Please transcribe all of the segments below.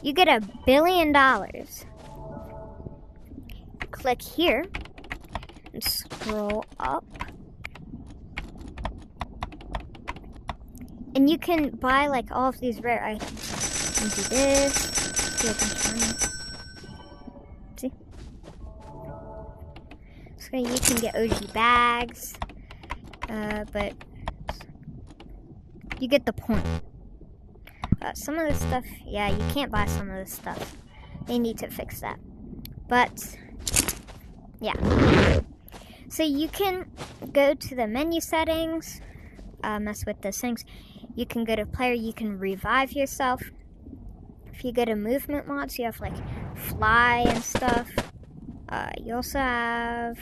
you get $1 billion. Click here and scroll up. And you can buy like all of these rare items. And do this. Get a bunch of money. See? So you can get OG bags. But you get the point. Some of this stuff, yeah, you can't buy some of this stuff. They need to fix that. But, yeah. So you can go to the menu settings, mess with the things. You can go to player, you can revive yourself. If you go to movement mods, you have like fly and stuff. You also have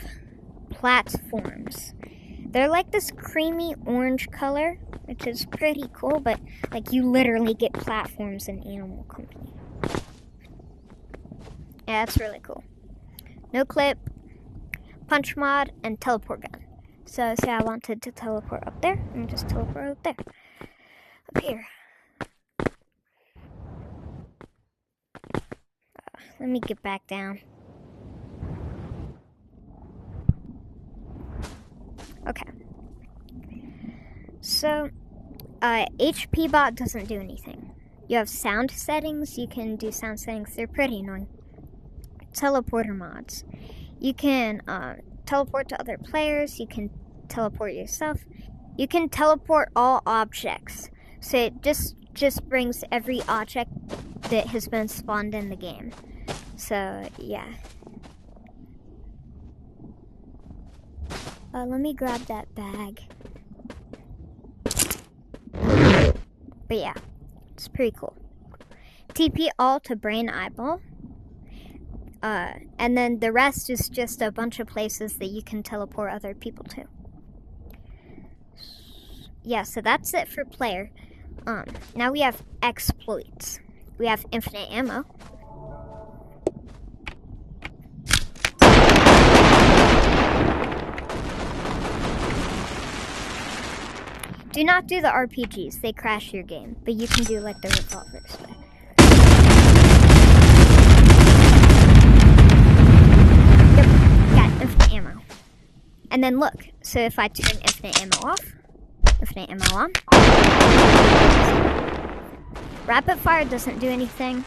platforms. They're like this creamy orange color, which is pretty cool, but like you literally get platforms in Animal Company. Yeah, that's really cool. No clip, punch mod, and teleport gun. So say I wanted to teleport up there, and just teleport up there. Up here. Let me get back down. Okay. So, HP bot doesn't do anything. You have sound settings. You can do sound settings. They're pretty annoying. Teleporter mods. You can teleport to other players. You can teleport yourself. You can teleport all objects. So it just brings every object that has been spawned in the game. So, yeah. Let me grab that bag. But yeah, it's pretty cool. TP all to brain eyeball. And then the rest is just a bunch of places that you can teleport other people to. Yeah, so that's it for player. Now we have exploits. We have infinite ammo. Do not do the RPGs, they crash your game, but you can do like the revolvers. Yep, got infinite ammo. And then look, so if I turn infinite ammo off, infinite ammo on. Rapid fire doesn't do anything.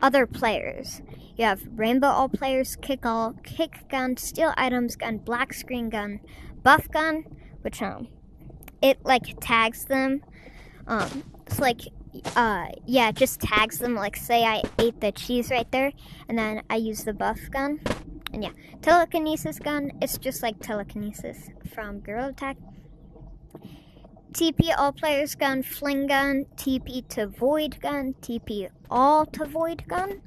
Other players. You have rainbow all players, kick all, kick gun, steal items gun, black screen gun, buff gun, which it like tags them. It's like yeah, it just tags them. Like say I ate the cheese right there, and then I use the buff gun. And yeah, telekinesis gun, it's just like telekinesis from Gorilla Attack. TP all players gun, fling gun, TP to void gun, TP all to void gun.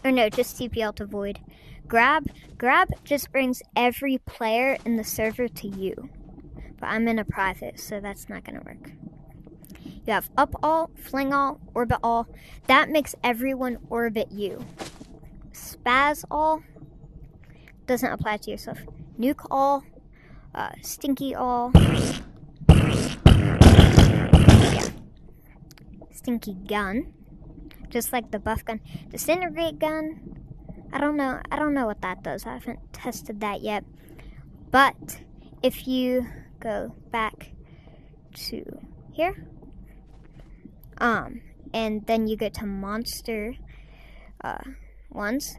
Or no, just TP all to void. Grab just brings every player in the server to you. But I'm in a private, so that's not gonna work. You have up all, fling all, orbit all. That makes everyone orbit you. Spaz all doesn't apply to yourself. Nuke all, stinky all. Yeah. Stinky gun, just like the buff gun. Disintegrate gun. I don't know what that does. I haven't tested that yet. But if you go back to here, and then you go to monster ones.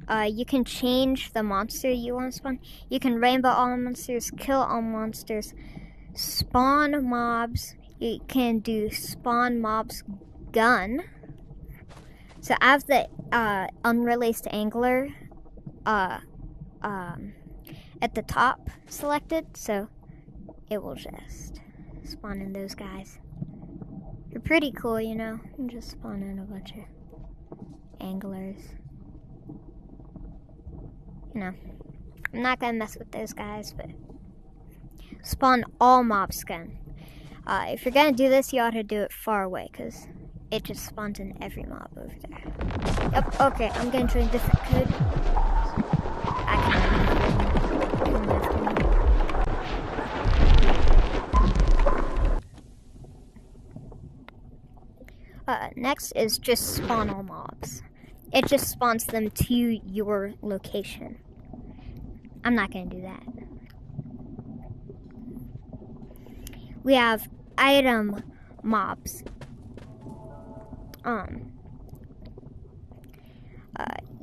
You can change the monster you want to spawn. You can rainbow all monsters, kill all monsters, spawn mobs. You can do spawn mobs gun. So I have the unreleased angler at the top selected, so it will just spawn in those guys. They're pretty cool, you know. You just spawn in a bunch of anglers. You know, I'm not gonna mess with those guys, but spawn all mob skin. If you're gonna do this, you ought to do it far away, because it just spawns in every mob over there. Yep, okay, I'm gonna try a different code. Next is just spawn all mobs. It just spawns them to your location. I'm not gonna do that. We have item mobs.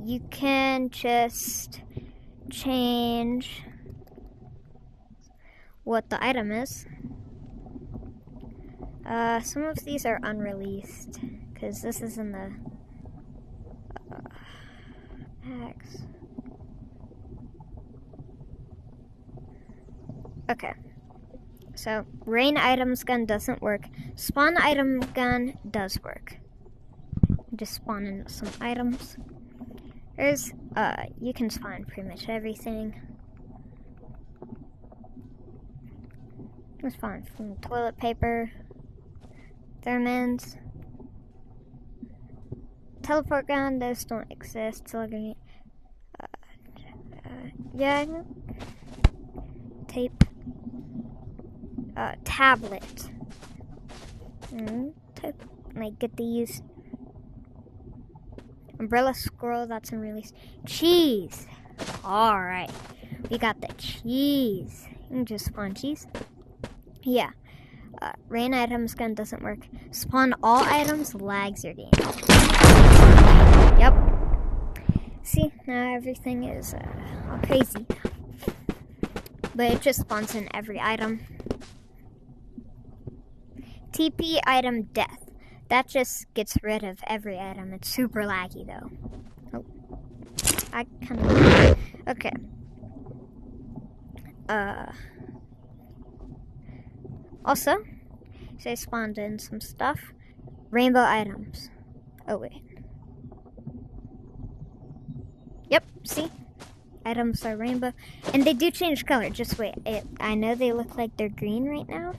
You can just change what the item is. Some of these are unreleased because this is in the X. Okay. So rain items gun doesn't work. Spawn item gun does work. Just spawn in some items. There's you can spawn pretty much everything. It's fine. From toilet paper, thermins, teleport gun. Those don't exist. So yeah, tape, tablet. Tape. Like get these. Umbrella squirrel. That's unreleased. Cheese. All right, we got the cheese. You can just spawn cheese. Yeah. Rain items gun doesn't work. Spawn all items lags your game. Yep. See, now everything is all crazy. But it just spawns in every item. TP item death. That just gets rid of every item. It's super laggy though. Oh. I kind of... Okay. Also, so I spawned in some stuff. Rainbow items. Oh, wait. Yep, see? Items are rainbow. And they do change color. Just wait. I know they look like they're green right now,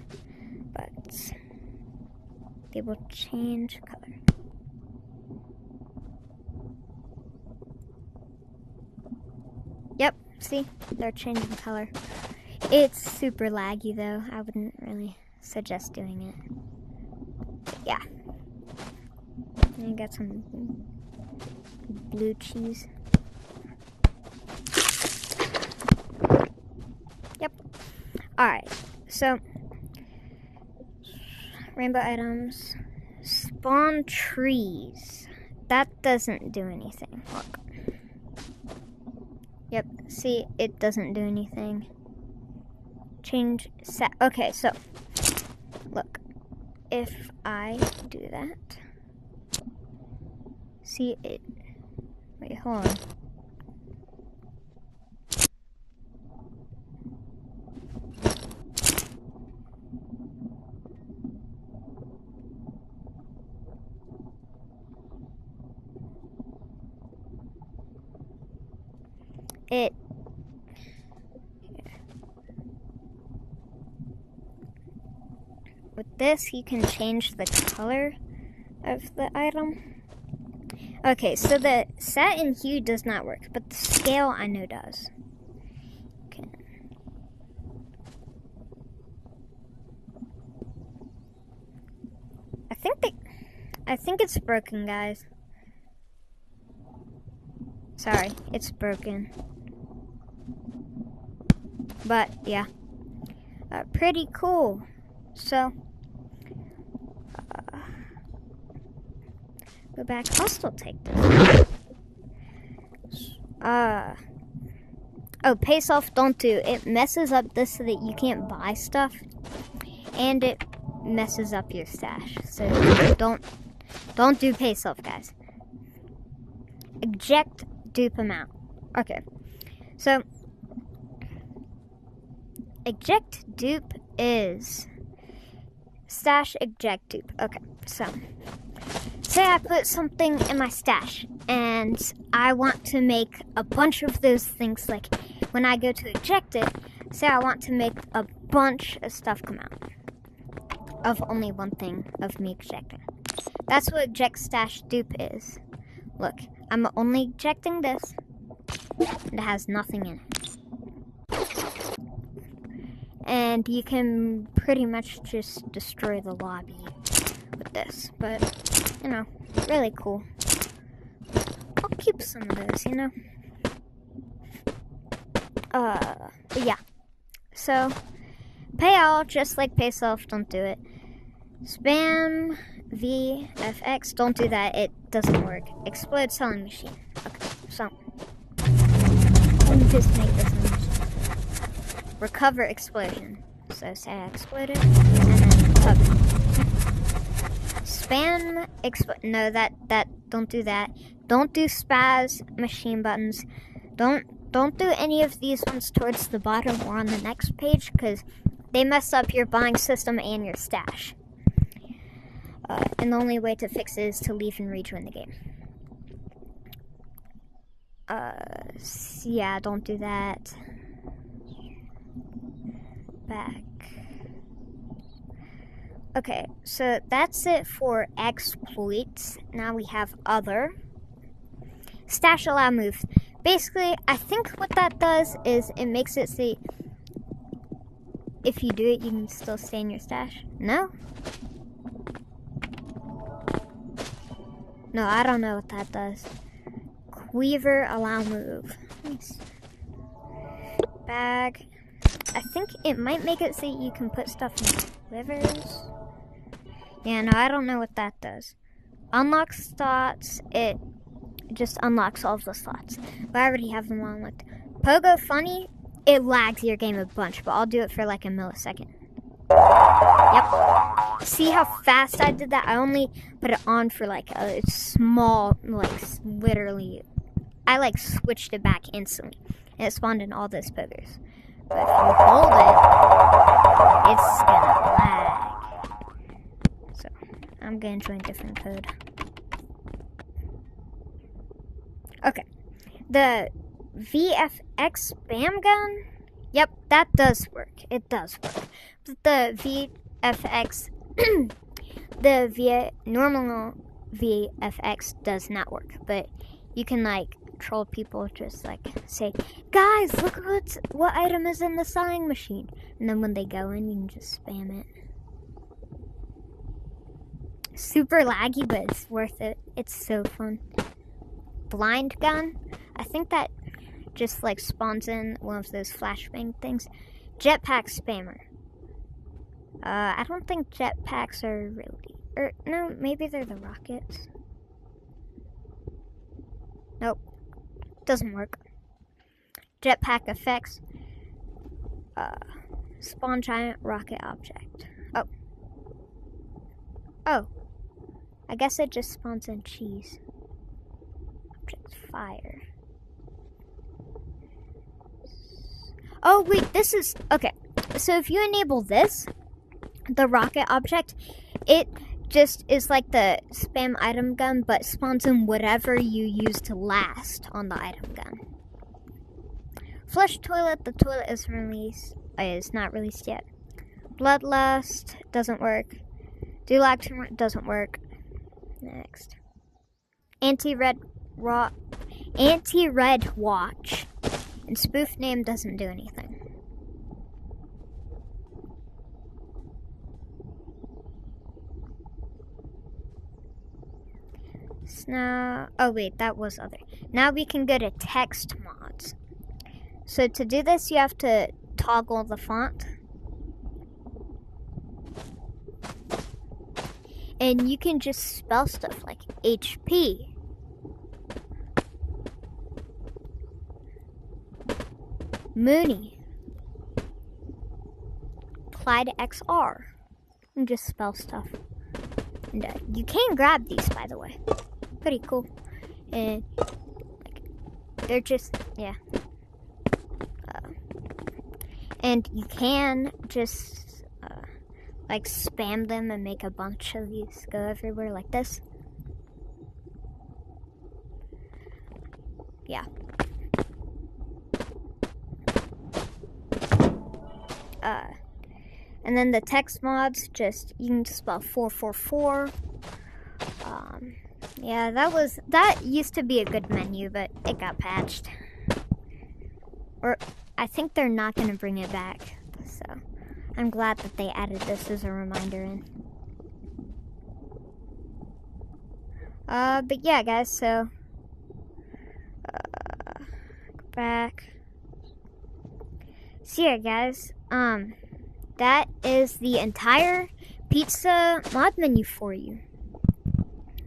but they will change color. Yep, see? They're changing color. It's super laggy though. I wouldn't really suggest doing it. But yeah. And you got some blue cheese. Yep. Alright, so rainbow items. Spawn trees. That doesn't do anything. Look. Yep, see, it doesn't do anything. Change set. Okay, so look, if I do that, see it. Wait, hold on. It. With this, you can change the color of the item. Okay, so the set and hue does not work, but the scale I know does. Okay. I think it's broken, guys. Sorry, it's broken. But yeah, pretty cool. So, go back. I'll still take this. Oh, pace off, don't do. It messes up this so that you can't buy stuff, and it messes up your stash. So don't do pace off, guys. Eject dupe amount. Okay, so eject dupe is stash eject dupe. Okay, so say I put something in my stash and I want to make a bunch of those things. Like when I go to eject it, say I want to make a bunch of stuff come out of only one thing of me ejecting. That's what eject stash dupe is. Look, I'm only ejecting this and it has nothing in it. And you can pretty much just destroy the lobby with this, but you know, really cool. I'll keep some of those, you know. But yeah. So, pay all, just like pay self, don't do it. Spam VFX, don't do that, it doesn't work. Explode selling machine. Okay, so let me just make this one. Recover explosion. So say I exploded, and then recover. Spam no, don't do that. Don't do spaz machine buttons. Don't do any of these ones towards the bottom or on the next page, because they mess up your buying system and your stash. And the only way to fix it is to leave and rejoin the game. Yeah, don't do that. Back. Okay, so that's it for exploits. Now we have other. Stash allow move. Basically, I think what that does is it makes it see if you do it, you can still stay in your stash. No? No, I don't know what that does. Quiver allow move. Nice. Bag. I think it might make it so you can put stuff in quivers. Yeah, no, I don't know what that does. Unlock slots. It just unlocks all of the slots. But I already have them unlocked. Pogo Funny. It lags your game a bunch, but I'll do it for like a millisecond. Yep. See how fast I did that? I only put it on for like a small, like literally, I like switched it back instantly. And it spawned in all those pogos. But if you hold it, it's gonna lag. So, I'm gonna join a different code. Okay. The VFX spam gun? Yep, that does work. It does work. But the VFX, normal VFX does not work. But you can like troll people, just like say, guys, look what item is in the sewing machine. And then when they go in, you can just spam it. Super laggy, but it's worth it. It's so fun. Blind gun. I think that just like spawns in one of those flashbang things. Jetpack spammer. I don't think jetpacks are really... no, maybe they're the rockets. Nope. Doesn't work. Jetpack effects. Spawn giant rocket object. Oh. Oh. I guess it just spawns in cheese. Object fire. Oh, wait, this is... Okay, so if you enable this, the rocket object, it just is like the spam item gun, but spawns in whatever you use to last on the item gun. Flush toilet, the toilet is not released yet. Bloodlust, doesn't work. Do lag tumor, doesn't work. Next. Anti-red watch. And spoof name doesn't do anything. So now, oh wait, that was other. Now we can go to text mods. So to do this, you have to toggle the font. And you can just spell stuff like HP. Mooney. Clyde XR. And just spell stuff. And you can grab these, by the way. Pretty cool. And like, they're just, yeah. And you can just like spam them and make a bunch of these go everywhere like this. Yeah. And then the text mods, just, you can spell 444. Yeah, that used to be a good menu, but it got patched. Or, I think they're not going to bring it back. So, I'm glad that they added this as a reminder in. But yeah, guys, so go back. So yeah, guys, that is the entire pizza mod menu for you.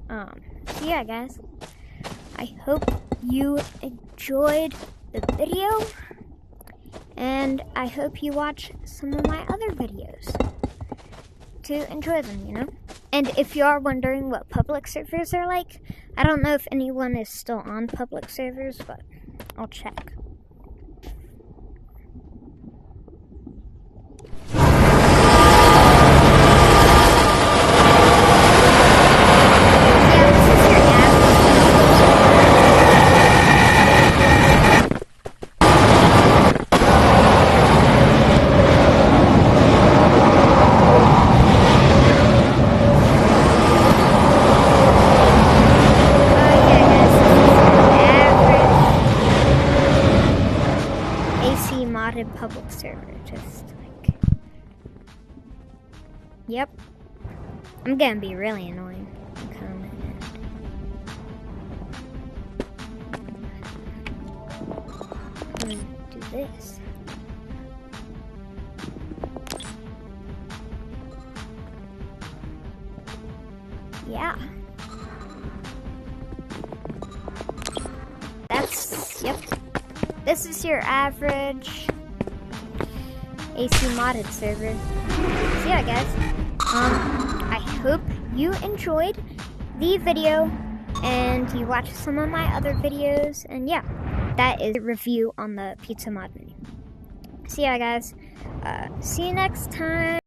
So yeah, guys, I hope you enjoyed the video, and I hope you watch some of my other videos to enjoy them, you know? And if you are wondering what public servers are like, I don't know if anyone is still on public servers, but I'll check. Modded public server, just like, yep, I'm gonna be really annoying. I'm gonna do this. Yeah, that's, yep, this is your average AC modded server. So yeah, guys, I hope you enjoyed the video and you watched some of my other videos, and yeah, that is a review on the pizza mod menu. So yeah, guys, see you next time.